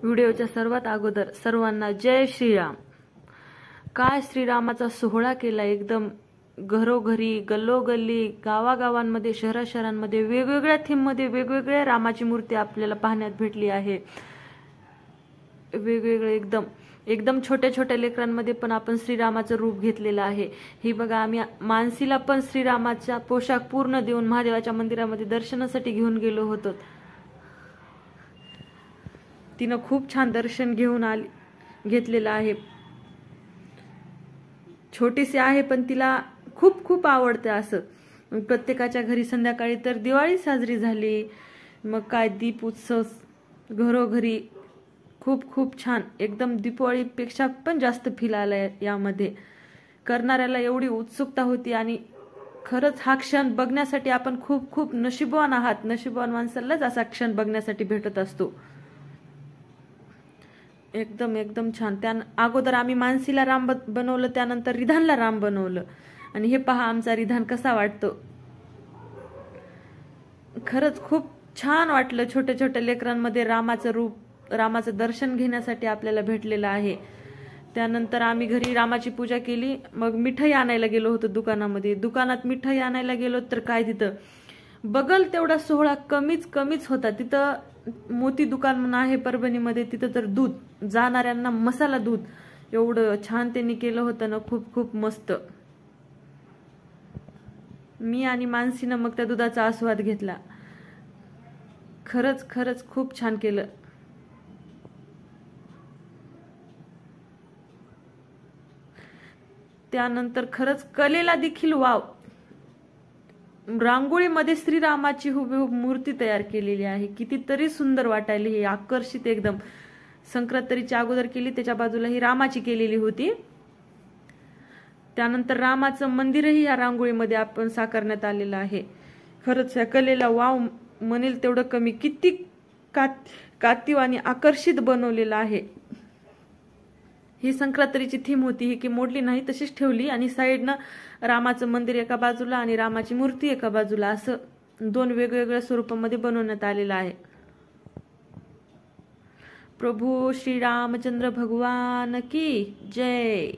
व्हिडिओच्या सर्वात अगोदर सर्वांना जय श्रीराम। काय श्रीरामाचा सोहळा केला, एकदम घरोघरी गल्लोगल्ली गावागावांमध्ये शहरांमध्ये वेगवेगळ्या थीम मध्ये वेगवेगळ्या रामाची मूर्ती आपल्याला पाहण्यात भेटली आहे। वेगवेगळे एकदम एकदम छोट्या छोट्या लेकरांमध्ये पण आपण श्रीरामाचं रूप घेतलेलं आहे। ही बघा, आम्ही मानसीला पण श्रीरामाचा पोशाख पूर्ण देऊन महादेवाच्या मंदिरामध्ये दर्शनासाठी घेऊन गेलो होतो। तिनं खूप छान दर्शन घेतलेलं आहे। छोटीशी आहे पण तिला खूप खूप आवडते असं। प्रत्येकाच्या घरी संध्याकाळी तर दिवाळी साजरी झाली, मग काय दीप उत्सव घरोघरी खूप खूप छान, एकदम दिवाळीपेक्षा पण जास्त फील आलाय यामध्ये। करणाऱ्याला एवढी उत्सुकता होती आणि खरंच हा क्षण बघण्यासाठी आपण खूप खूप नशीबवान आहात। नशीबवान माणसालाच असा क्षण बघण्यासाठी भेटत असतो। एकदम एकदम छान। त्या अगोदर आम्ही मानसीला राम बनवलं, त्यानंतर रिधानला राम बनवलं आणि हे पहा आमचा रिधान कसा वाटतो। खरंच खूप छान वाटलं। छोट्या छोट्या लेकरांमध्ये रामाचं रूप, रामाचं दर्शन घेण्यासाठी आपल्याला भेटलेलं आहे। त्यानंतर आम्ही घरी रामाची पूजा केली, मग मिठाई आणायला गेलो होतो दुकानामध्ये। दुकानात मिठाई आणायला गेलो तर काय तिथं बगल तेवढा सोहळा कमीच होता। तिथं मोती दुकान म्हणून आहे परभणीमध्ये, तिथं तर दूध जाणाऱ्यांना मसाला दूध एवढं छान त्यांनी केलं होतं ना, खूप खूप मस्त। मी आणि मानसीनं मग त्या दुधाचा आस्वाद घेतला। खरंच खरंच खूप छान केलं। त्यानंतर खरंच कलेला देखील वाव, रांगोळीमध्ये श्रीरामाची हुबेहूब मूर्ती तयार केलेली आहे। कितीतरी सुंदर वाटायला, हे आकर्षित एकदम। संक्रांतीच्या अगोदर केली, त्याच्या बाजूला ही रामाची केलेली होती। त्यानंतर रामाचं मंदिरही या रांगोळीमध्ये आपण साकारण्यात आलेलं आहे। खरंच या कलेला वाव म्हणेल तेवढं कमी। किती कातीव आणि आकर्षित बनवलेलं आहे। ही संक्रांतीची थीम होती, ही की मोडली नाही, तशीच ठेवली आणि साईडनं रामाचं मंदिर एका बाजूला आणि रामाची मूर्ती एका बाजूला, असं दोन वेगवेगळ्या स्वरूपामध्ये बनवण्यात आलेलं आहे। प्रभू श्री रामचंद्र भगवान की जय।